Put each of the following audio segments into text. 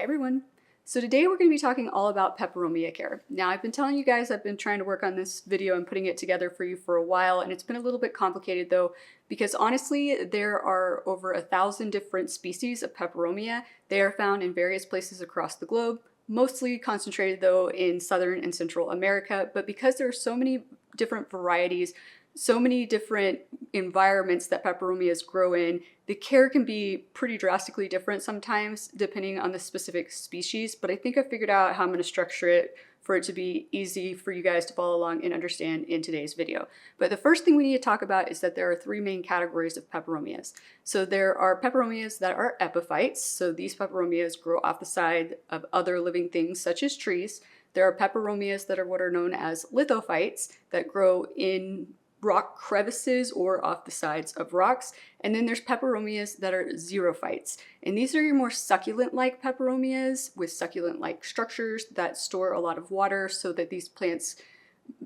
Hi everyone. So today we're going to be talking all about peperomia care. Now I've been telling you guys I've been trying to work on this video and putting it together for you for a while, and it's been a little bit complicated though, because honestly there are over 1,000 different species of peperomia. They are found in various places across the globe, mostly concentrated though in Southern and Central America, but because there are so many different varieties, so many different environments that peperomias grow in, the care can be pretty drastically different sometimes depending on the specific species, but I think I figured out how I'm going to structure it for it to be easy for you guys to follow along and understand in today's video. But the first thing we need to talk about is that there are three main categories of peperomias. So there are peperomias that are epiphytes, so these peperomias grow off the side of other living things such as trees. There are peperomias that are what are known as lithophytes that grow in rock crevices or off the sides of rocks. And then there's peperomias that are xerophytes. And these are your more succulent-like peperomias with succulent-like structures that store a lot of water so that these plants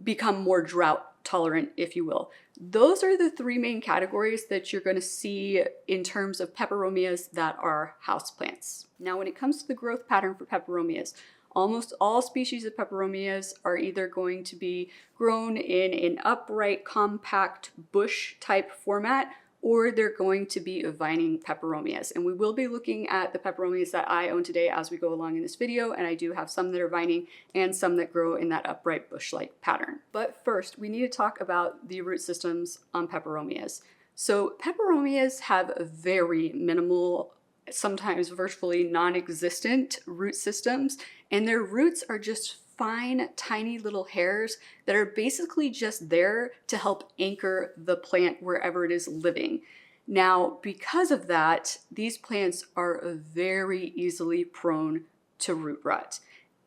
become more drought tolerant, if you will. Those are the three main categories that you're going to see in terms of peperomias that are houseplants. Now, when it comes to the growth pattern for peperomias, almost all species of peperomias are either going to be grown in an upright, compact bush type format, or they're going to be vining peperomias. And we will be looking at the peperomias that I own today as we go along in this video, and I do have some that are vining and some that grow in that upright bush-like pattern. But first, we need to talk about the root systems on peperomias. So peperomias have a very minimal, sometimes virtually non-existent root systems, and their roots are just fine, tiny little hairs that are basically just there to help anchor the plant wherever it is living. Now, because of that, these plants are very easily prone to root rot.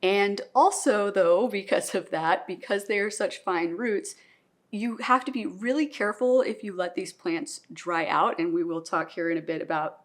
And also though, because of that, because they are such fine roots, you have to be really careful if you let these plants dry out, and we will talk here in a bit about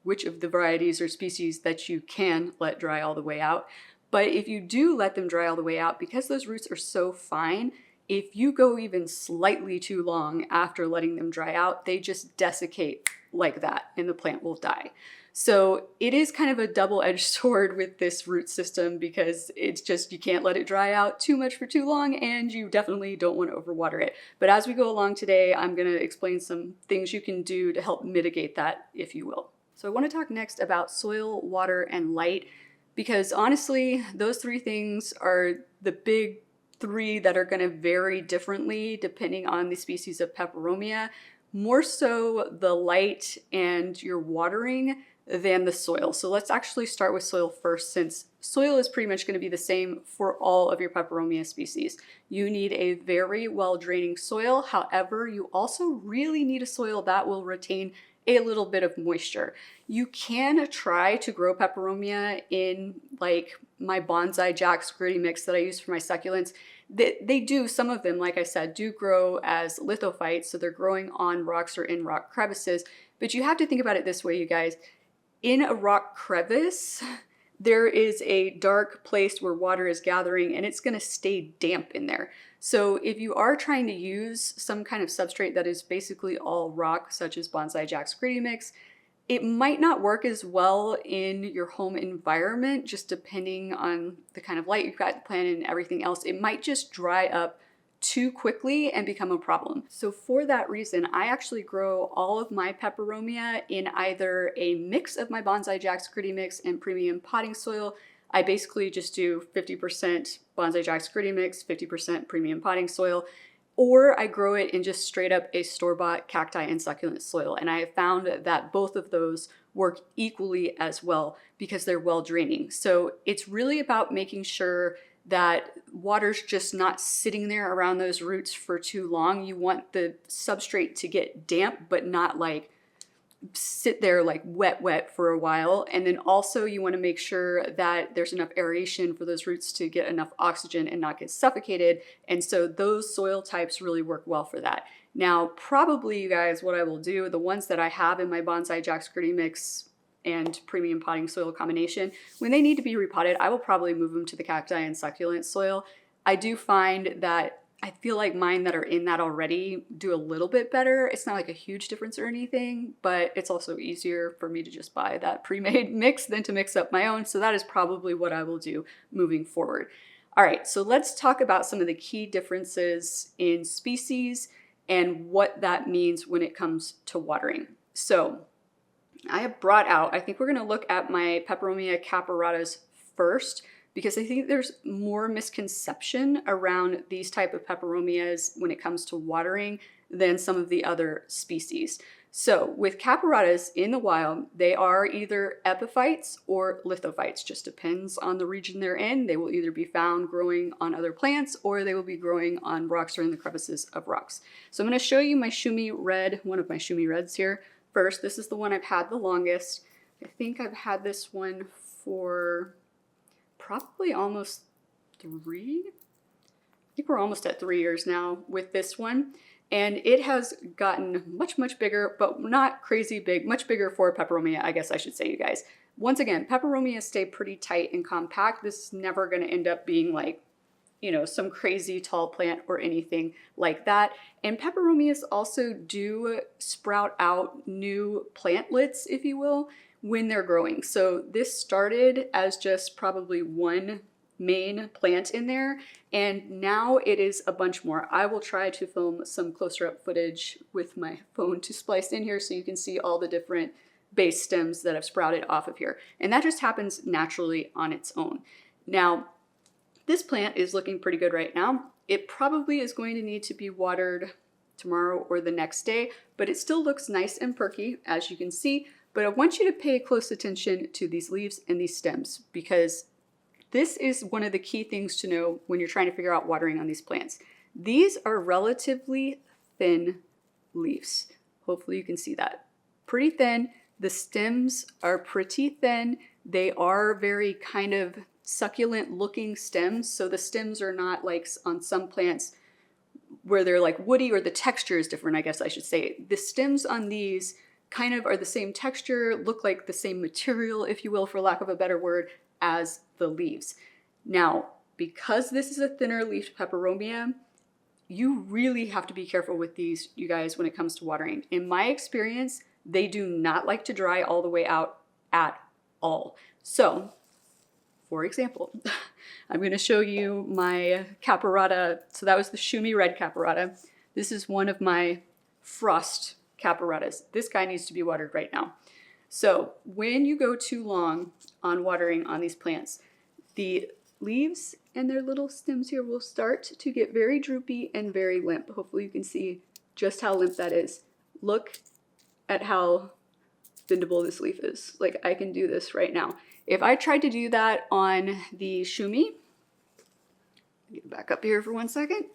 which of the varieties or species that you can let dry all the way out. But if you do let them dry all the way out, because those roots are so fine, if you go even slightly too long after letting them dry out, they just desiccate like that and the plant will die. So it is kind of a double-edged sword with this root system, because it's just, you can't let it dry out too much for too long, and you definitely don't want to overwater it. But as we go along today, I'm going to explain some things you can do to help mitigate that, if you will. So I want to talk next about soil, water, and light, because honestly, those three things are the big three that are going to vary differently depending on the species of peperomia, more so the light and your watering than the soil. So let's actually start with soil first, since soil is pretty much going to be the same for all of your peperomia species. You need a very well draining soil. However, you also really need a soil that will retain a little bit of moisture. You can try to grow peperomia in like my bonsai jack's gritty mix that I use for my succulents. They do, some of them, like I said, do grow as lithophytes, so they're growing on rocks or in rock crevices. But you have to think about it this way, you guys. In a rock crevice, there is a dark place where water is gathering, and it's going to stay damp in there. So if you are trying to use some kind of substrate that is basically all rock, such as Bonsai Jack's Gritty Mix, it might not work as well in your home environment, just depending on the kind of light you've got to plant and everything else. It might just dry up too quickly and become a problem. So for that reason, I actually grow all of my peperomia in either a mix of my Bonsai Jack's Gritty Mix and premium potting soil. I basically just do 50% Bonsai Jack's Gritty Mix, 50% premium potting soil, or I grow it in just straight up a store-bought cacti and succulent soil. And I have found that both of those work equally as well because they're well draining. So it's really about making sure that water's just not sitting there around those roots for too long. You want the substrate to get damp, but not like sit there like wet for a while. And then also you want to make sure that there's enough aeration for those roots to get enough oxygen and not get suffocated. And so those soil types really work well for that. Now, probably you guys, what I will do, the ones that I have in my Bonsai Jack's Gritty Mix and premium potting soil combination, when they need to be repotted, I will probably move them to the cacti and succulent soil. I do find that I feel like mine that are in that already do a little bit better. It's not like a huge difference or anything, but it's also easier for me to just buy that pre-made mix than to mix up my own. So that is probably what I will do moving forward. All right, so let's talk about some of the key differences in species and what that means when it comes to watering. So I have brought out, I think we're gonna look at my Peperomia caparatas first, because I think there's more misconception around these type of peperomias when it comes to watering than some of the other species. So with caparatas in the wild, they are either epiphytes or lithophytes, just depends on the region they're in. They will either be found growing on other plants or they will be growing on rocks or in the crevices of rocks. So I'm going to show you my Shumi red, one of my Shumi reds here. First, this is the one I've had the longest. I think I've had this one for probably almost 3. I think we're almost at 3 years now with this one. And it has gotten much bigger, but not crazy big, much bigger for Peperomia, I guess I should say, you guys. Once again, Peperomia stay pretty tight and compact. This is never going to end up being like, you know, some crazy tall plant or anything like that. And Peperomias also do sprout out new plantlets, if you will, when they're growing. So this started as just probably one main plant in there, and now it is a bunch more. I will try to film some closer up footage with my phone to splice in here so you can see all the different base stems that have sprouted off of here. And that just happens naturally on its own. Now, this plant is looking pretty good right now. It probably is going to need to be watered tomorrow or the next day, but it still looks nice and perky, as you can see. But I want you to pay close attention to these leaves and these stems, because this is one of the key things to know when you're trying to figure out watering on these plants. These are relatively thin leaves. Hopefully you can see that. Pretty thin. The stems are pretty thin. They are very kind of succulent looking stems. So the stems are not like on some plants where they're like woody, or the texture is different, I guess I should say. The stems on these kind of are the same texture, look like the same material, if you will, for lack of a better word, as the leaves. Now, because this is a thinner leafed Peperomia, you really have to be careful with these, you guys, when it comes to watering. In my experience, they do not like to dry all the way out at all. So, for example, I'm going to show you my caparata. So that was the Shumi red caparata. This is one of my frost caparatas. This guy needs to be watered right now. So when you go too long on watering on these plants, the leaves and their little stems here will start to get very droopy and very limp. Hopefully you can see just how limp that is. Look at how bendable this leaf is. Like, I can do this right now. If I tried to do that on the Shumi, get back up here for 1 second,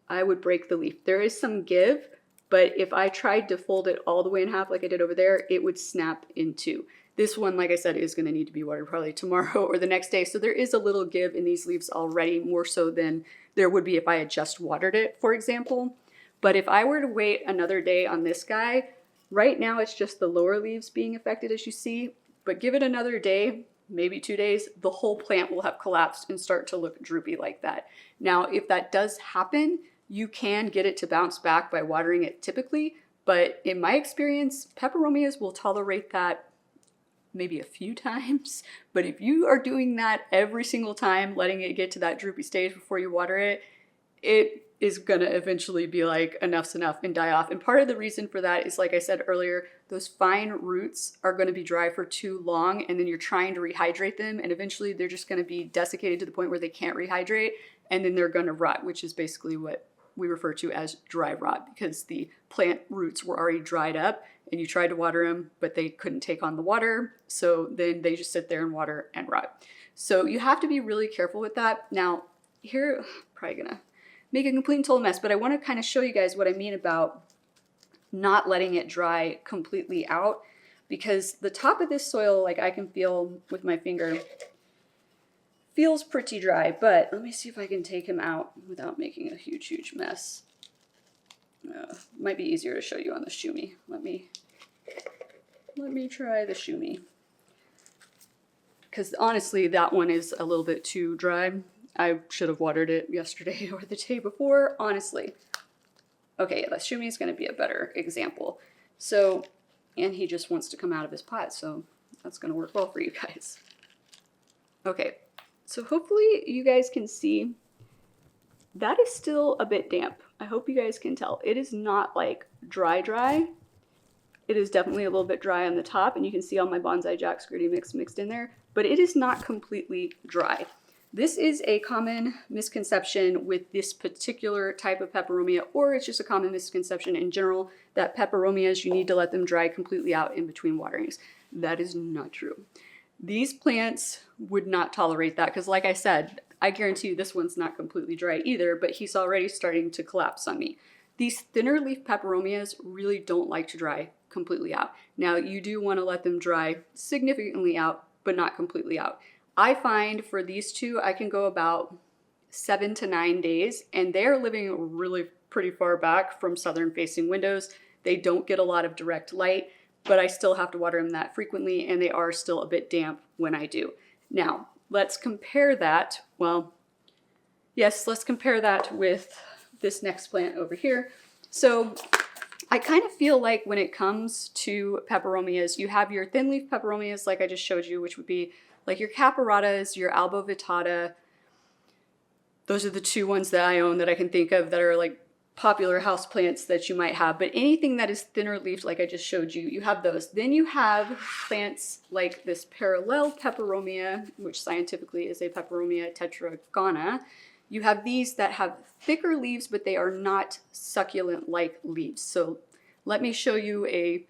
I would break the leaf. There is some give, but if I tried to fold it all the way in half like I did over there, it would snap in two. This one, like I said, is going to need to be watered probably tomorrow or the next day. So there is a little give in these leaves already, more so than there would be if I had just watered it, for example. But if I were to wait another day on this guy, right now it's just the lower leaves being affected, as you see, but give it another day, maybe 2 days, the whole plant will have collapsed and start to look droopy like that. Now, if that does happen, you can get it to bounce back by watering it typically, but in my experience, Peperomias will tolerate that maybe a few times. But if you are doing that every single time, letting it get to that droopy stage before you water it, it is gonna eventually be like, enough's enough, and die off. And part of the reason for that is, like I said earlier, those fine roots are gonna be dry for too long, and then you're trying to rehydrate them, and eventually they're just gonna be desiccated to the point where they can't rehydrate, and then they're gonna rot, which is basically what we refer to as dry rot, because the plant roots were already dried up and you tried to water them, but they couldn't take on the water. So then they just sit there and water and rot. So you have to be really careful with that. Now here, probably gonna make a complete and total mess, but I want to kind of show you guys what I mean about not letting it dry completely out, because the top of this soil, like I can feel with my finger, feels pretty dry. But let me see if I can take him out without making a huge mess. Might be easier to show you on the Shumi. Let me try the Shumi. because honestly, that one is a little bit too dry. I should have watered it yesterday or the day before, honestly. Okay, the Shumi is going to be a better example. So, and he just wants to come out of his pot, so that's going to work well for you guys. Okay, so hopefully you guys can see that is still a bit damp. I hope you guys can tell. It is not like dry. It is definitely a little bit dry on the top, and you can see all my Bonsai Jack Gritty mix mixed in there, but it is not completely dry. This is a common misconception with this particular type of peperomia, or it's just a common misconception in general that peperomias, you need to let them dry completely out in between waterings. That is not true. These plants would not tolerate that because, like I said, I guarantee you this one's not completely dry either, but he's already starting to collapse on me. These thinner leaf peperomias really don't like to dry completely out. Now, you do want to let them dry significantly out, but not completely out. I find for these two, I can go about 7 to 9 days, and they're living really pretty far back from southern facing windows. They don't get a lot of direct light, but I still have to water them that frequently, and they are still a bit damp when I do. Now, let's compare that. Well, yes, let's compare that with this next plant over here. So I kind of feel like when it comes to peperomias, you have your thin leaf peperomias like I just showed you, which would be like your caparatas, your albovitata. Those are the two ones that I own that I can think of that are like popular house plants that you might have. But anything that is thinner leafed, like I just showed you, you have those. Then you have plants like this parallel peperomia, which scientifically is a Peperomia tetragona. You have these that have thicker leaves, but they are not succulent-like leaves. So let me show you a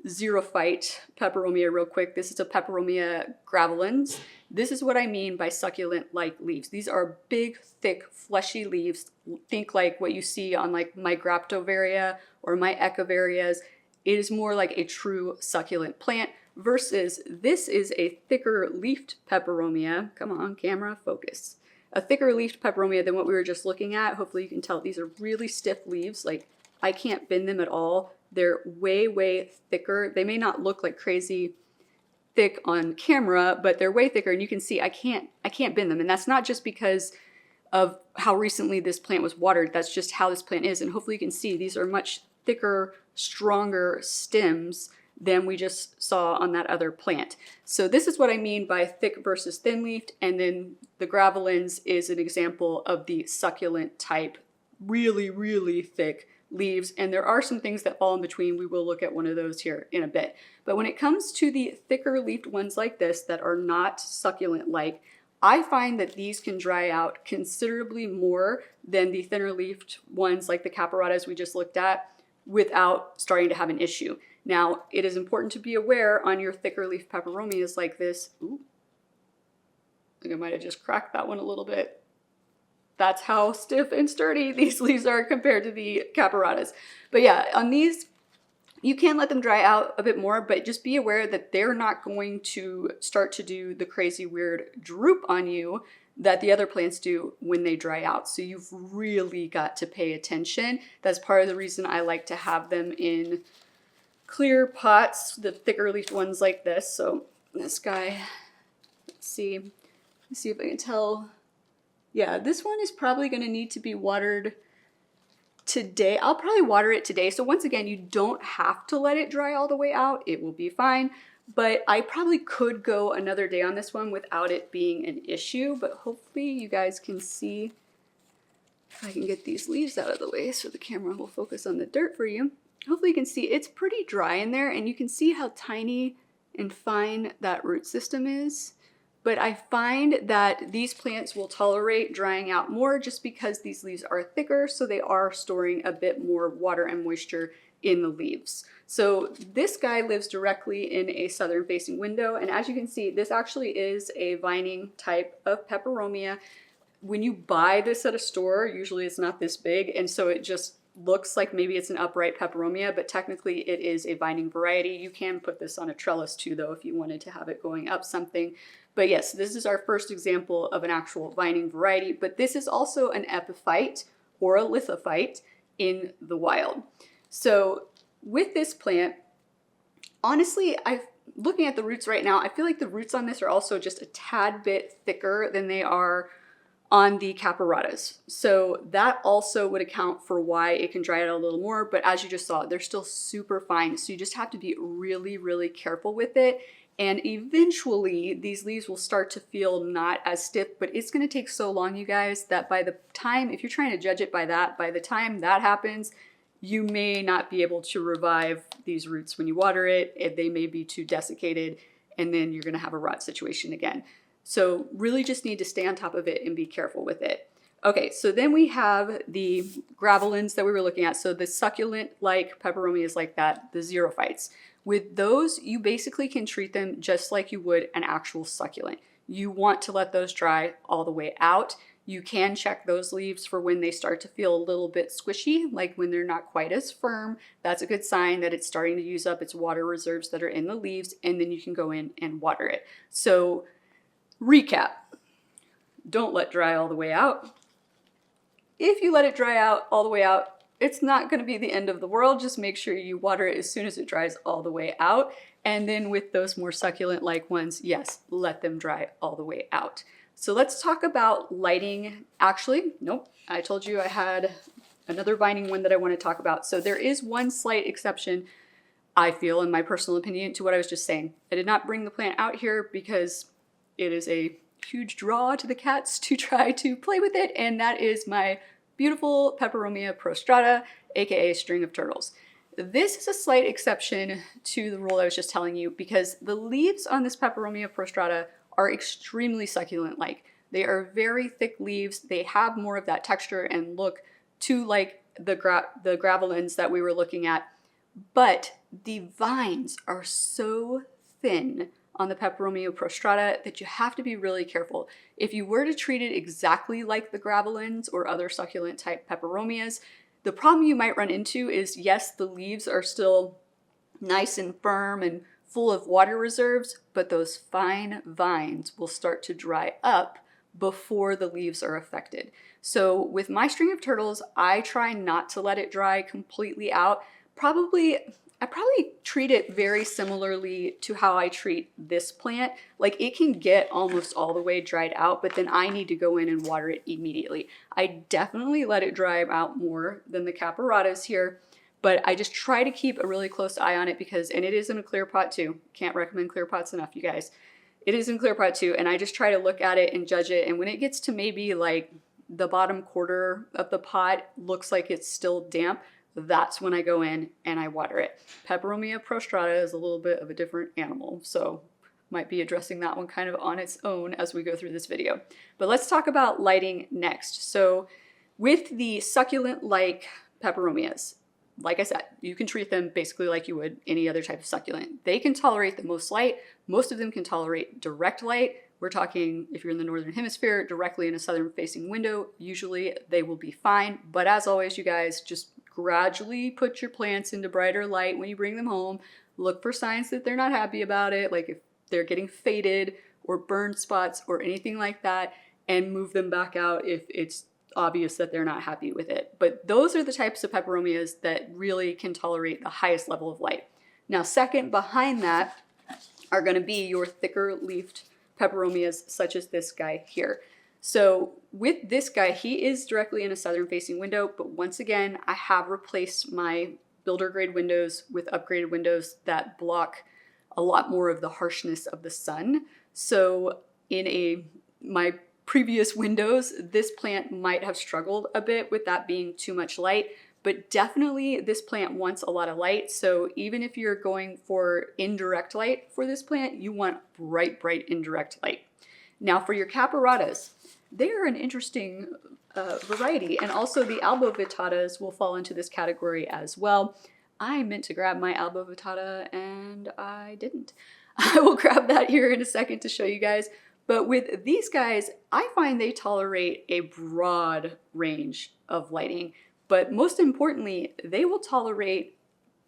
xerophyte peperomia real quick. This is a Peperomia gravelans. This is what I mean by succulent-like leaves. These are big, thick, fleshy leaves. Think like what you see on like my Graptovaria or my Echeverias. It is more like a true succulent plant versus this is a thicker leafed peperomia. Come on, camera, focus. A thicker leafed peperomia than what we were just looking at. Hopefully you can tell these are really stiff leaves. Like I can't bend them at all. They're way, way thicker. They may not look like crazy thick on camera, but they're way thicker, and you can see I can't bend them. And that's not just because of how recently this plant was watered. That's just how this plant is. And hopefully you can see these are much thicker, stronger stems than we just saw on that other plant. So this is what I mean by thick versus thin leafed. And then the gravelans is an example of the succulent type, really, really thick leaves. And there are some things that fall in between. We will look at one of those here in a bit. But when it comes to the thicker leafed ones like this that are not succulent like, I find that these can dry out considerably more than the thinner leafed ones like the caparatas we just looked at without starting to have an issue. Now, it is important to be aware on your thicker leaf peperomias like this. Ooh, I think I might have just cracked that one a little bit. That's how stiff and sturdy these leaves are compared to the caparatas. But yeah, on these, you can let them dry out a bit more, but just be aware that they're not going to start to do the crazy weird droop on you that the other plants do when they dry out. So you've really got to pay attention. That's part of the reason I like to have them in clear pots, the thicker leafed ones like this. So this guy, let's see if I can tell. Yeah, this one is probably going to need to be watered today. I'll probably water it today. So once again, you don't have to let it dry all the way out. It will be fine. But I probably could go another day on this one without it being an issue. But hopefully you guys can see if I can get these leaves out of the way so the camera will focus on the dirt for you. Hopefully you can see it's pretty dry in there, and you can see how tiny and fine that root system is. But I find that these plants will tolerate drying out more just because these leaves are thicker, so they are storing a bit more water and moisture in the leaves. So this guy lives directly in a southern facing window, and as you can see, this actually is a vining type of peperomia. When you buy this at a store, usually it's not this big, and so it just looks like maybe it's an upright peperomia, but technically it is a vining variety. You can put this on a trellis too, though, if you wanted to have it going up something. But yes, this is our first example of an actual vining variety, but this is also an epiphyte or a lithophyte in the wild. So with this plant, honestly, looking at the roots right now, I feel like the roots on this are also just a tad bit thicker than they are on the caparatas. So that also would account for why it can dry out a little more, but as you just saw, they're still super fine. So you just have to be really, really careful with it. And eventually these leaves will start to feel not as stiff, but it's gonna take so long, you guys, that by the time, if you're trying to judge it by that, by the time that happens, you may not be able to revive these roots when you water it. They may be too desiccated, and then you're gonna have a rot situation again. So really just need to stay on top of it and be careful with it. Okay, so then we have the gravelins that we were looking at. So the succulent-like peperomias like that, the xerophytes. With those, you basically can treat them just like you would an actual succulent. You want to let those dry all the way out. You can check those leaves for when they start to feel a little bit squishy, like when they're not quite as firm. That's a good sign that it's starting to use up its water reserves that are in the leaves, and then you can go in and water it. So recap, don't let dry all the way out. If you let it dry out all the way out, it's not going to be the end of the world. Just make sure you water it as soon as it dries all the way out. And then with those more succulent-like ones, yes, let them dry all the way out. So let's talk about lighting. Actually, nope, I told you I had another vining one that I want to talk about. So there is one slight exception, I feel, in my personal opinion, to what I was just saying. I did not bring the plant out here because it is a huge draw to the cats to try to play with it, and that is my beautiful Peperomia prostrata, aka string of turtles. This is a slight exception to the rule I was just telling you because the leaves on this Peperomia prostrata are extremely succulent-like. They are very thick leaves. They have more of that texture and look to like the gravelins that we were looking at, but the vines are so thin on the Peperomia prostrata that you have to be really careful. If you were to treat it exactly like the gravelins or other succulent type peperomias, the problem you might run into is, yes, the leaves are still nice and firm and full of water reserves, but those fine vines will start to dry up before the leaves are affected. So with my string of turtles, I try not to let it dry completely out. I probably treat it very similarly to how I treat this plant. Like it can get almost all the way dried out, but then I need to go in and water it immediately. I definitely let it dry out more than the caparatas here, but I just try to keep a really close eye on it because, and it is in a clear pot too. Can't recommend clear pots enough, you guys. It is in clear pot too, and I just try to look at it and judge it. And when it gets to maybe like the bottom quarter of the pot looks like it's still damp, that's when I go in and I water it. Peperomia prostrata is a little bit of a different animal, so might be addressing that one kind of on its own as we go through this video. But let's talk about lighting next. So with the succulent-like peperomias, like I said, you can treat them basically like you would any other type of succulent. They can tolerate the most light. Most of them can tolerate direct light. We're talking, if you're in the northern hemisphere, directly in a southern facing window, usually they will be fine. But as always, you guys, just gradually put your plants into brighter light when you bring them home. Look for signs that they're not happy about it, like if they're getting faded or burn spots or anything like that, and move them back out if it's obvious that they're not happy with it. But those are the types of peperomias that really can tolerate the highest level of light. Now, second behind that are going to be your thicker leafed peperomias, such as this guy here. So with this guy, he is directly in a southern facing window, but once again, I have replaced my builder grade windows with upgraded windows that block a lot more of the harshness of the sun. So in my previous windows, this plant might have struggled a bit with that being too much light, but definitely this plant wants a lot of light. So even if you're going for indirect light for this plant, you want bright, bright indirect light. Now for your caparatas, they are an interesting variety, and also the albovitatas will fall into this category as well. I meant to grab my albovitata and I didn't. I will grab that here in a second to show you guys. But with these guys, I find they tolerate a broad range of lighting, but most importantly, they will tolerate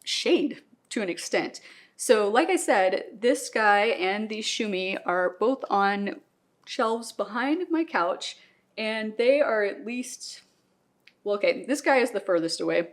shade to an extent. So like I said, this guy and the shumi are both on shelves behind my couch, and they are at least, well, okay, this guy is the furthest away.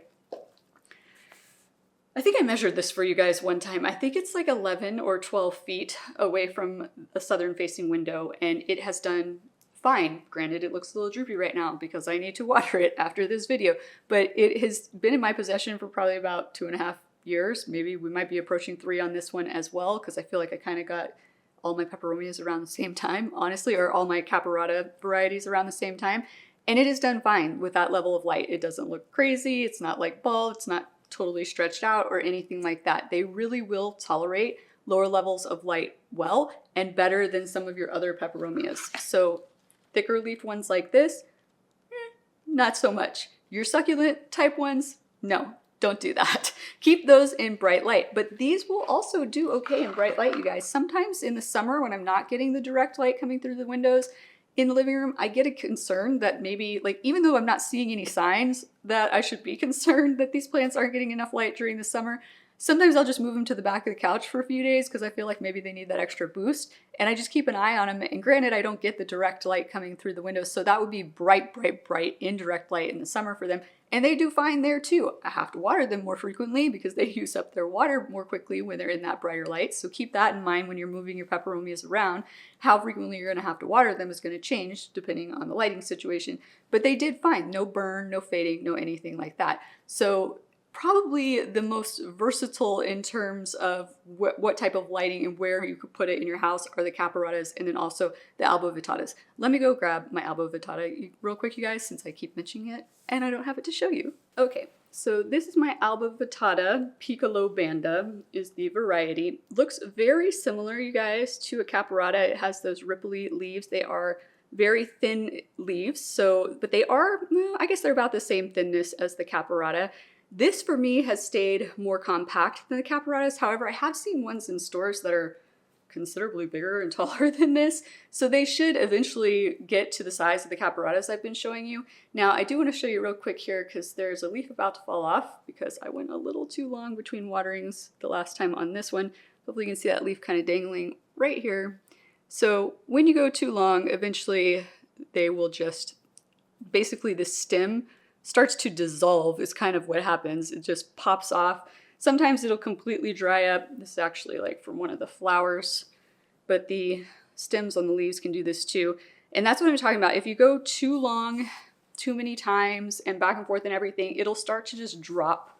I think I measured this for you guys one time. I think it's like 11 or 12 feet away from a southern facing window, and it has done fine. Granted, it looks a little droopy right now because I need to water it after this video, but it has been in my possession for probably about 2.5 years. Maybe we might be approaching 3 on this one as well, because I feel like I kind of got all my peperomias around the same time, honestly, or all my caparata varieties around the same time. And it has done fine with that level of light. It doesn't look crazy. It's not like bald. It's not totally stretched out or anything like that. They really will tolerate lower levels of light well, and better than some of your other peperomias. So thicker leaf ones like this, not so much. Your succulent type ones, no, don't do that. Keep those in bright light, but these will also do okay in bright light, you guys. Sometimes in the summer when I'm not getting the direct light coming through the windows in the living room, I get a concern that maybe, like, even though I'm not seeing any signs that I should be concerned that these plants aren't getting enough light during the summer, sometimes I'll just move them to the back of the couch for a few days because I feel like maybe they need that extra boost, and I just keep an eye on them. And granted, I don't get the direct light coming through the windows, so that would be bright, bright, bright indirect light in the summer for them, and they do fine there too. I have to water them more frequently because they use up their water more quickly when they're in that brighter light, so keep that in mind when you're moving your peperomias around. How frequently you're going to have to water them is going to change depending on the lighting situation, but they did fine. No burn, no fading, no anything like that. So probably the most versatile in terms of what type of lighting and where you could put it in your house are the caparatas, and then also the alba vitatas. Let me go grab my alba vitata real quick, you guys, since I keep mentioning it and I don't have it to show you. Okay, so this is my alba vitata. Piccolo banda is the variety. Looks very similar, you guys, to a caparata. It has those ripply leaves. They are very thin leaves, so, but they are, I guess they're about the same thinness as the caparata. This for me has stayed more compact than the caparatas. However, I have seen ones in stores that are considerably bigger and taller than this, so they should eventually get to the size of the caparatas I've been showing you. Now, I do want to show you real quick here because there's a leaf about to fall off because I went a little too long between waterings the last time on this one. Hopefully you can see that leaf kind of dangling right here. So when you go too long, eventually they will just, basically the stem starts to dissolve is kind of what happens. It just pops off. Sometimes it'll completely dry up. This is actually like from one of the flowers, but the stems on the leaves can do this too. And that's what I'm talking about. If you go too long, too many times, and back and forth and everything, it'll start to just drop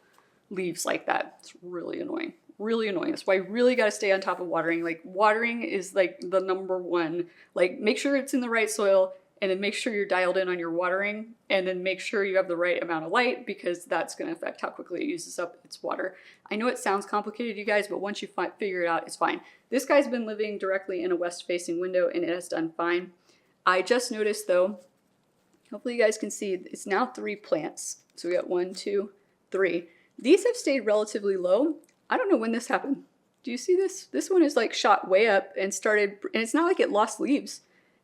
leaves like that. It's really annoying. Really annoying. That's why you really got to stay on top of watering. Like, watering is like the #1. Like, make sure it's in the right soil, and then make sure you're dialed in on your watering, and then make sure you have the right amount of light, because that's going to affect how quickly it uses up its water. I know it sounds complicated, you guys, but once you figure it out, it's fine. This guy's been living directly in a west-facing window, and it has done fine. I just noticed, though, hopefully you guys can see, it's now 3 plants. So we got 1, 2, 3. These have stayed relatively low. I don't know when this happened. Do you see this? This one is like shot way up and started, and it's not like it lost leaves.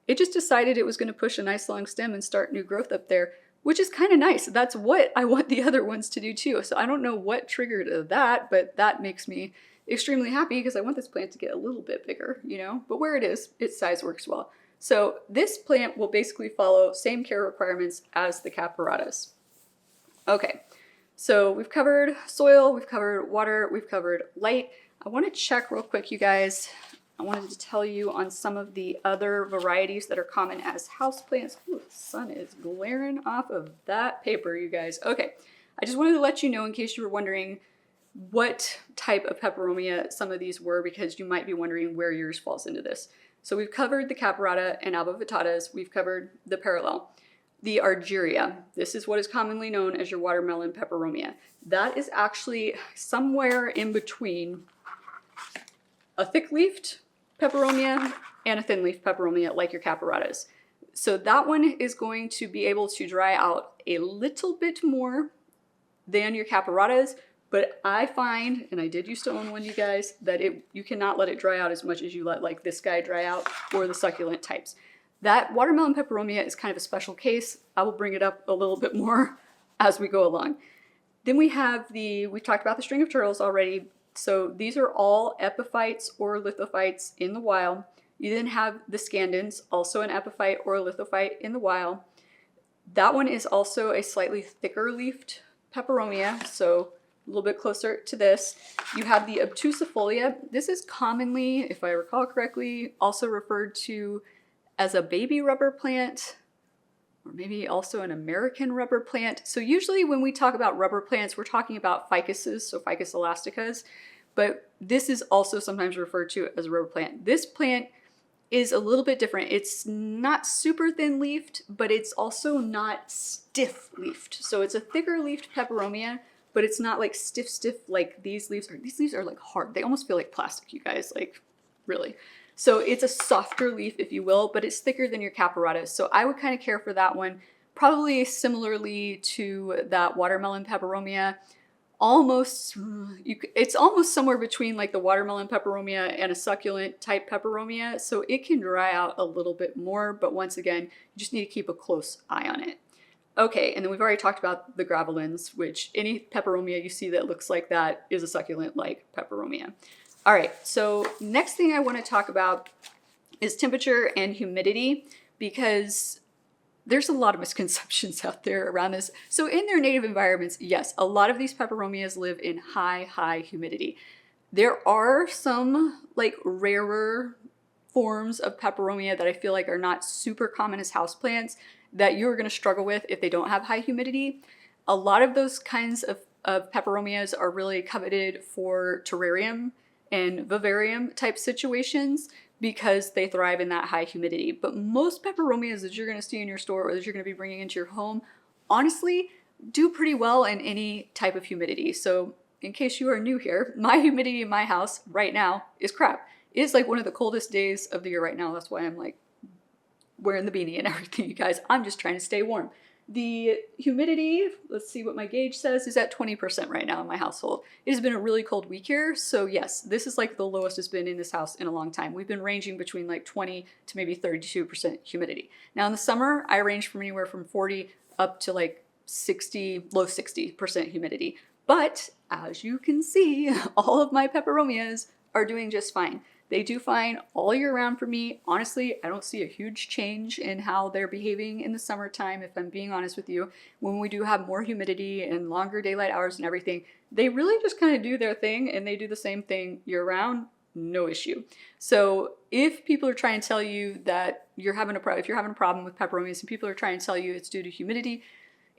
It just decided it was going to push a nice long stem and start new growth up there, which is kind of nice. That's what I want the other ones to do too. So I don't know what triggered that, but that makes me extremely happy because I want this plant to get a little bit bigger, you know, but where it is, its size works well. So this plant will basically follow same care requirements as the caparatas. Okay, so we've covered soil, we've covered water, we've covered light. I want to check real quick, you guys. I wanted to tell you on some of the other varieties that are common as houseplants. Ooh, the sun is glaring off of that paper, you guys. Okay, I just wanted to let you know in case you were wondering what type of peperomia some of these were, because you might be wondering where yours falls into this. So we've covered the caparata and alba vitatas. We've covered the parallel. The argyria, this is what is commonly known as your watermelon peperomia. That is actually somewhere in between a thick-leafed peperomia and a thin-leaf peperomia like your caparatas. So that one is going to be able to dry out a little bit more than your caparatas, but I find, and I did used to own one, you guys, that you cannot let it dry out as much as you let like this guy dry out, or the succulent types. That watermelon peperomia is kind of a special case. I will bring it up a little bit more as we go along. Then we have we've talked about the string of turtles already. So these are all epiphytes or lithophytes in the wild. You then have the scandens, also an epiphyte or a lithophyte in the wild. That one is also a slightly thicker leafed peperomia, so a little bit closer to this, you have the obtusifolia. This is commonly, if I recall correctly, also referred to as a baby rubber plant, or maybe also an American rubber plant. So usually when we talk about rubber plants, we're talking about ficuses, so Ficus elasticas, but this is also sometimes referred to as a rubber plant. This plant is a little bit different. It's not super thin leafed, but it's also not stiff leafed. So it's a thicker leafed peperomia, but it's not like stiff like these leaves are. These leaves are like hard. They almost feel like plastic, you guys, like really. So it's a softer leaf, if you will, but it's thicker than your caparatas. So I would kind of care for that one, probably similarly to that watermelon peperomia. Almost, it's almost somewhere between like the watermelon peperomia and a succulent type peperomia. So it can dry out a little bit more, but once again, you just need to keep a close eye on it. Okay, and then we've already talked about the gravelins, which any peperomia you see that looks like that is a succulent like peperomia. All right, so next thing I want to talk about is temperature and humidity, because there's a lot of misconceptions out there around this. So in their native environments, yes, a lot of these peperomias live in high humidity. There are some like rarer forms of peperomia that I feel like are not super common as houseplants that you're going to struggle with if they don't have high humidity. A lot of those kinds of peperomias are really coveted for terrarium and vivarium type situations because they thrive in that high humidity. But most peperomias that you're going to see in your store or that you're going to be bringing into your home, honestly, do pretty well in any type of humidity. So in case you are new here, my humidity in my house right now is crap. It's like one of the coldest days of the year right now. That's why I'm like wearing the beanie and everything, you guys. I'm just trying to stay warm. The humidity, let's see what my gauge says, is at 20% right now in my household. It has been a really cold week here, so yes, this is like the lowest it's been in this house in a long time. We've been ranging between like 20 to maybe 32% humidity. Now in the summer, I range from anywhere from 40 up to like 60, low 60% humidity. But as you can see, all of my peperomias are doing just fine. They do fine all year round for me. Honestly, I don't see a huge change in how they're behaving in the summertime, if I'm being honest with you. When we do have more humidity and longer daylight hours and everything, they really just kind of do their thing and they do the same thing year round, no issue. So if people are trying to tell you that if you're having a problem with peperomias and people are trying to tell you it's due to humidity,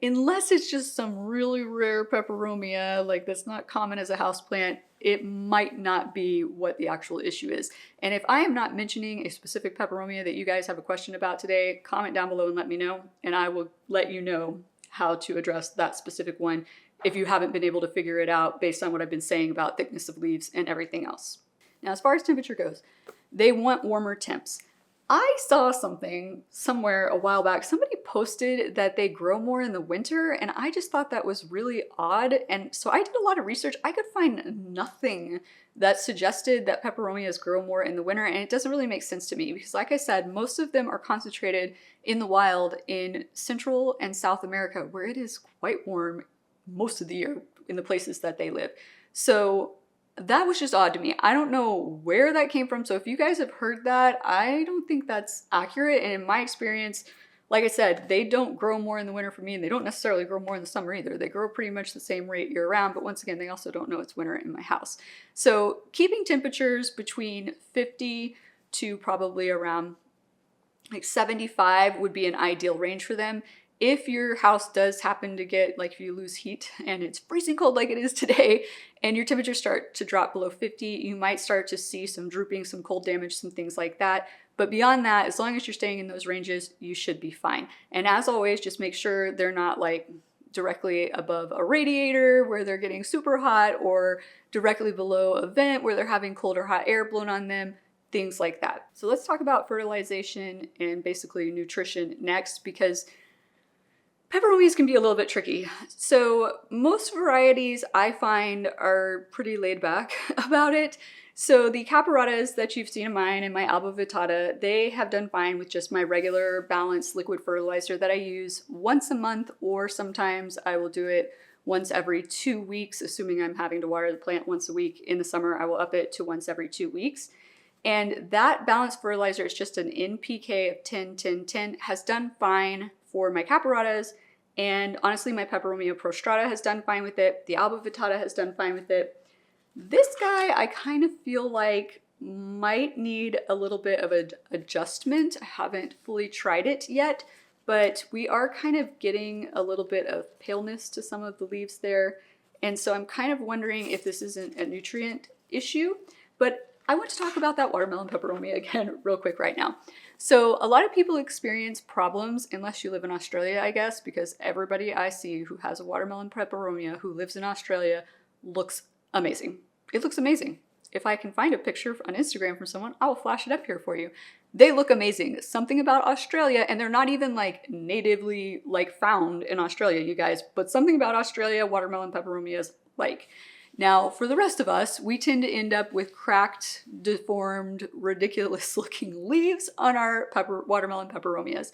unless it's just some really rare peperomia, like that's not common as a houseplant, it might not be what the actual issue is. And if I am not mentioning a specific peperomia that you guys have a question about today, comment down below and let me know, and I will let you know how to address that specific one if you haven't been able to figure it out based on what I've been saying about thickness of leaves and everything else. Now, as far as temperature goes, they want warmer temps. I saw something somewhere a while back. Somebody posted that they grow more in the winter, and I just thought that was really odd. And so I did a lot of research. I could find nothing that suggested that peperomias grow more in the winter, and it doesn't really make sense to me because, like I said, most of them are concentrated in the wild in Central and South America, where it is quite warm most of the year in the places that they live. So that was just odd to me. I don't know where that came from. So if you guys have heard that, I don't think that's accurate. And in my experience, like I said, they don't grow more in the winter for me, and they don't necessarily grow more in the summer either. They grow pretty much the same rate year round, but once again, they also don't know it's winter in my house. So keeping temperatures between 50 to probably around like 75 would be an ideal range for them. If your house does happen to get, like if you lose heat and it's freezing cold like it is today, and your temperatures start to drop below 50, you might start to see some drooping, some cold damage, some things like that. But beyond that, as long as you're staying in those ranges, you should be fine. And as always, just make sure they're not like directly above a radiator where they're getting super hot, or directly below a vent where they're having cold or hot air blown on them, things like that. So let's talk about fertilization and basically nutrition next, because peperomias can be a little bit tricky. So most varieties I find are pretty laid back about it. So the caparatas that you've seen in mine and my alba vittata, they have done fine with just my regular balanced liquid fertilizer that I use once a month, or sometimes I will do it once every 2 weeks, assuming I'm having to water the plant once a week. In the summer, I will up it to once every 2 weeks. And that balanced fertilizer is just an NPK of 10, 10, 10, has done fine for my caparatas And honestly, my Peperomia prostrata has done fine with it. The Alba vittata has done fine with it. This guy, I kind of feel like might need a little bit of an adjustment. I haven't fully tried it yet, but we are kind of getting a little bit of paleness to some of the leaves there. And so I'm kind of wondering if this isn't a nutrient issue, but I want to talk about that watermelon peperomia again real quick right now. So a lot of people experience problems, unless you live in Australia, I guess, because everybody I see who has a watermelon peperomia who lives in Australia looks amazing. It looks amazing. If I can find a picture on Instagram from someone, I will flash it up here for you. They look amazing. Something about Australia, and they're not even like natively like found in Australia, you guys, but something about Australia, watermelon peperomias like. Now, for the rest of us, we tend to end up with cracked, deformed, ridiculous looking leaves on our watermelon peperomias.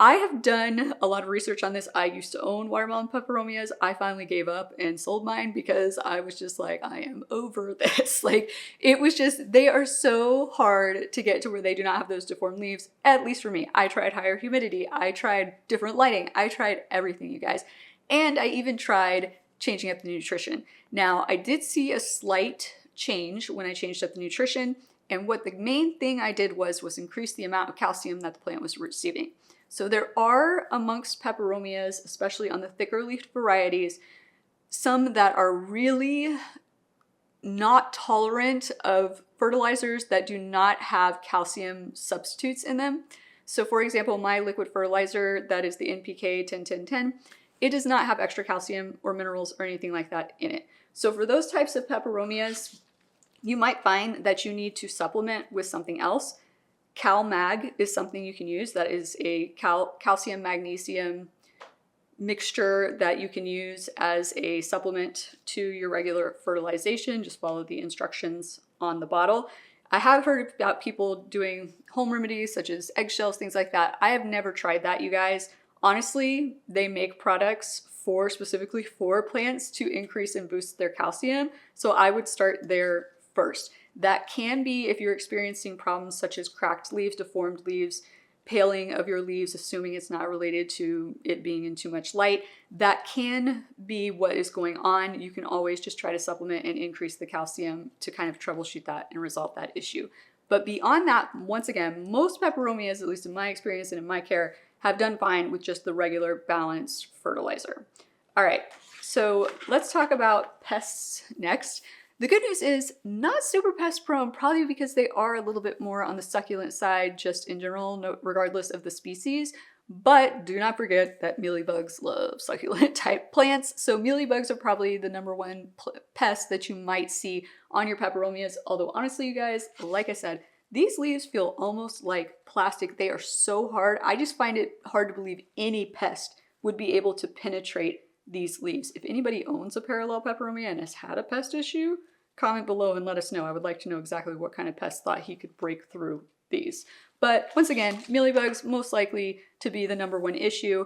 I have done a lot of research on this. I used to own watermelon peperomias. I finally gave up and sold mine because I was just like, I am over this. Like, it was just, they are so hard to get to where they do not have those deformed leaves, at least for me. I tried higher humidity. I tried different lighting. I tried everything, you guys. And I even tried changing up the nutrition. Now, I did see a slight change when I changed up the nutrition, and what the main thing I did was increase the amount of calcium that the plant was receiving. So there are amongst peperomias, especially on the thicker leafed varieties, some that are really not tolerant of fertilizers that do not have calcium substitutes in them. So for example, my liquid fertilizer, that is the NPK 10-10-10, it does not have extra calcium or minerals or anything like that in it. So for those types of peperomias, you might find that you need to supplement with something else. CalMag is something you can use. That is a calcium magnesium mixture that you can use as a supplement to your regular fertilization. Just follow the instructions on the bottle. I have heard about people doing home remedies such as eggshells, things like that. I have never tried that, you guys. Honestly, they make products specifically for plants to increase and boost their calcium. So I would start there first. That can be if you're experiencing problems such as cracked leaves, deformed leaves, paling of your leaves, assuming it's not related to it being in too much light. That can be what is going on. You can always just try to supplement and increase the calcium to kind of troubleshoot that and resolve that issue. But beyond that, once again, most peperomias, at least in my experience and in my care, have done fine with just the regular balanced fertilizer. All right, so let's talk about pests next. The good news is not super pest prone, probably because they are a little bit more on the succulent side just in general, regardless of the species. But do not forget that mealybugs love succulent type plants. So mealybugs are probably the number one pest that you might see on your peperomias. Although honestly, you guys, like I said, these leaves feel almost like plastic. They are so hard. I just find it hard to believe any pest would be able to penetrate these leaves. If anybody owns a parallel peperomia and has had a pest issue, comment below and let us know. I would like to know exactly what kind of pest thought he could break through these. But once again, mealybugs most likely to be the number one issue.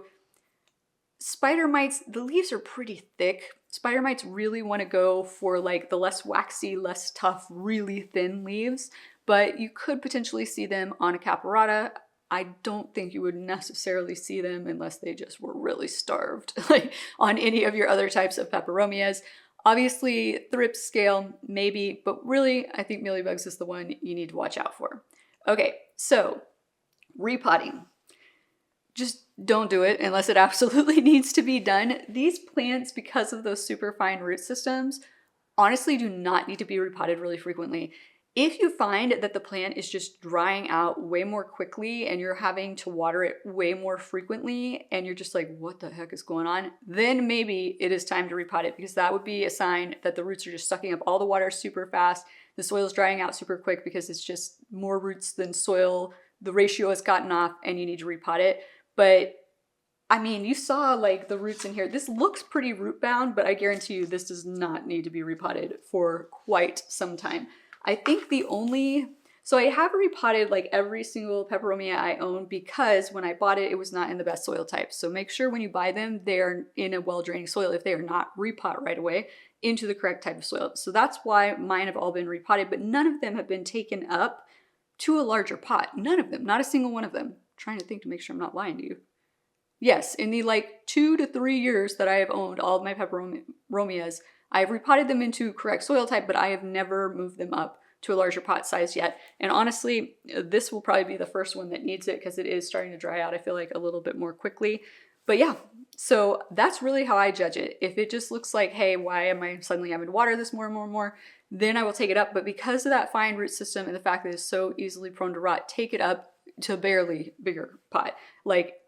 Spider mites, the leaves are pretty thick. Spider mites really want to go for like the less waxy, less tough, really thin leaves, but you could potentially see them on a caparata. I don't think you would necessarily see them unless they just were really starved, like on any of your other types of peperomias. Obviously, thrips, scale, maybe, but really, I think mealybugs is the one you need to watch out for. Okay, so repotting. Just don't do it unless it absolutely needs to be done. These plants, because of those super fine root systems, honestly do not need to be repotted really frequently. If you find that the plant is just drying out way more quickly and you're having to water it way more frequently and you're just like, what the heck is going on? Then maybe it is time to repot it, because that would be a sign that the roots are just sucking up all the water super fast. The soil is drying out super quick because it's just more roots than soil. The ratio has gotten off and you need to repot it. But I mean, you saw like the roots in here. This looks pretty root bound, but I guarantee you this does not need to be repotted for quite some time. I think so I have repotted like every single peperomia I own, because when I bought it, it was not in the best soil type. So make sure when you buy them, they're in a well-draining soil. If they are not, repot right away into the correct type of soil. So that's why mine have all been repotted, but none of them have been taken up to a larger pot. None of them, not a single one of them. I'm trying to think to make sure I'm not lying to you. yes, in the like 2 to 3 years that I have owned all of my peperomias, I have repotted them into correct soil type, but I have never moved them up to a larger pot size yet. And honestly, this will probably be the first one that needs it because it is starting to dry out, I feel like, a little bit more quickly. But yeah, so that's really how I judge it. If it just looks like, hey, why am I suddenly having to water this more and more and more, then I will take it up. But because of that fine root system and the fact that it's so easily prone to rot, take it up to a barely bigger pot. Like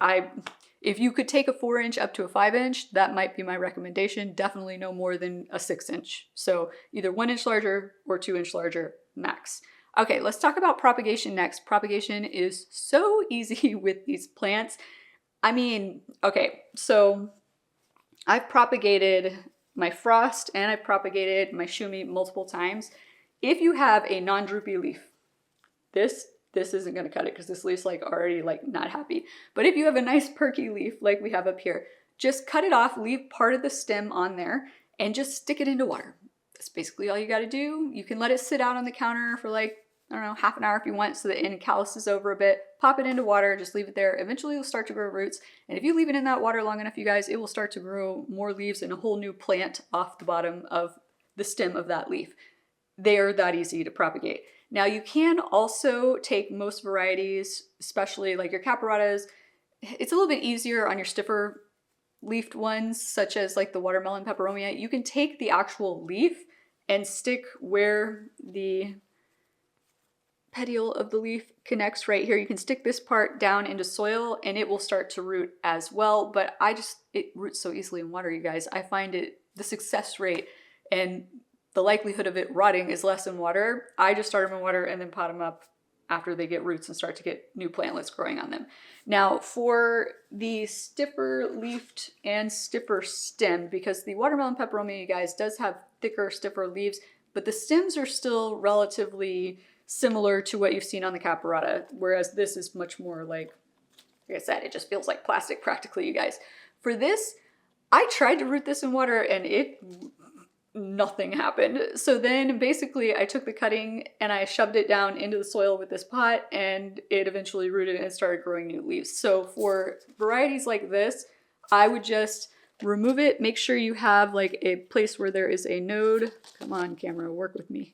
if you could take a 4-inch up to a 5-inch, that might be my recommendation. Definitely no more than a 6-inch. So either 1 inch larger or 2-inch larger max. Okay, let's talk about propagation next. Propagation is so easy with these plants. I mean, okay, so I've propagated my frost and I've propagated my shumi multiple times. If you have a non-droopy leaf, this isn't gonna cut it because this leaf's like already like not happy. But if you have a nice perky leaf like we have up here, just cut it off, leave part of the stem on there and just stick it into water. That's basically all you gotta do. You can let it sit out on the counter for like, I don't know, half an hour if you want so that it calluses over a bit. Pop it into water, just leave it there. Eventually it'll start to grow roots. And if you leave it in that water long enough, you guys, it will start to grow more leaves and a whole new plant off the bottom of the stem of that leaf. They are that easy to propagate. Now you can also take most varieties, especially like your caparatas. It's a little bit easier on your stiffer leafed ones, such as like the watermelon peperomia. You can take the actual leaf and stick where the petiole of the leaf connects right here. You can stick this part down into soil and it will start to root as well. But it roots so easily in water, you guys. I find the success rate and the likelihood of it rotting is less in water. I just start them in water and then pot them up after they get roots and start to get new plantlets growing on them. Now for the stiffer leafed and stiffer stemmed, because the watermelon peperomia, you guys, does have thicker, stiffer leaves, but the stems are still relatively similar to what you've seen on the caparata, whereas this is much more like I said, it just feels like plastic practically, you guys. For this, I tried to root this in water and nothing happened. So then basically I took the cutting and I shoved it down into the soil with this pot and it eventually rooted and started growing new leaves. So for varieties like this, I would just remove it. Make sure you have like a place where there is a node. Come on, camera, work with me.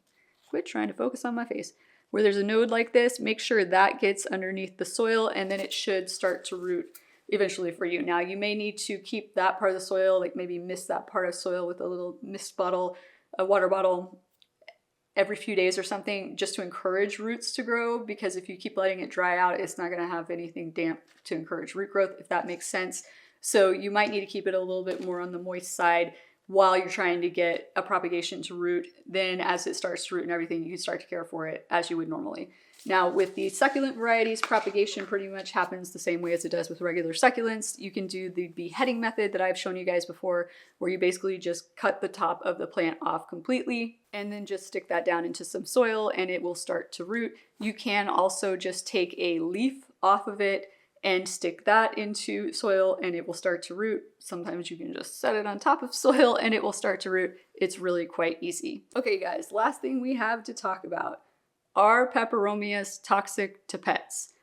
Quit trying to focus on my face. Where there's a node like this, make sure that gets underneath the soil and then it should start to root eventually for you. Now you may need to keep that part of the soil, like maybe mist that part of soil with a little mist bottle, a water bottle every few days or something, just to encourage roots to grow, because if you keep letting it dry out, it's not gonna have anything damp to encourage root growth, if that makes sense. So you might need to keep it a little bit more on the moist side while you're trying to get a propagation to root. Then as it starts to root and everything, you can start to care for it as you would normally. Now with the succulent varieties, propagation pretty much happens the same way as it does with regular succulents. You can do the beheading method that I've shown you guys before, where you basically just cut the top of the plant off completely and then just stick that down into some soil and it will start to root. You can also just take a leaf off of it and stick that into soil and it will start to root. Sometimes you can just set it on top of soil and it will start to root. It's really quite easy. Okay guys, last thing we have to talk about. Are peperomias toxic to pets?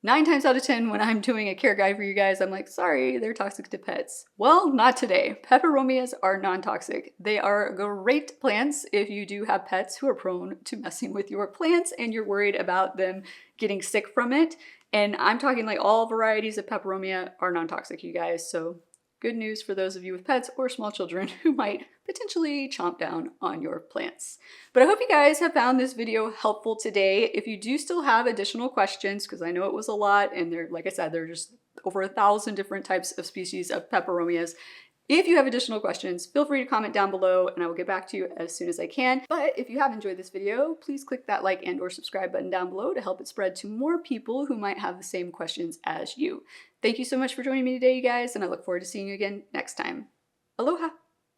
9 times out of 10 when I'm doing a care guide for you guys, I'm like, sorry, they're toxic to pets. Well, not today. Peperomias are non-toxic. They are great plants if you do have pets who are prone to messing with your plants and you're worried about them getting sick from it. And I'm talking like all varieties of peperomia are non-toxic, you guys. So good news for those of you with pets or small children who might potentially chomp down on your plants. But I hope you guys have found this video helpful today. If you do still have additional questions, because I know it was a lot, and like I said, there are just over 1,000 different types of species of peperomias. If you have additional questions, feel free to comment down below and I will get back to you as soon as I can. But if you have enjoyed this video, please click that like and or subscribe button down below to help it spread to more people who might have the same questions as you. Thank you so much for joining me today, you guys, and I look forward to seeing you again next time. Aloha!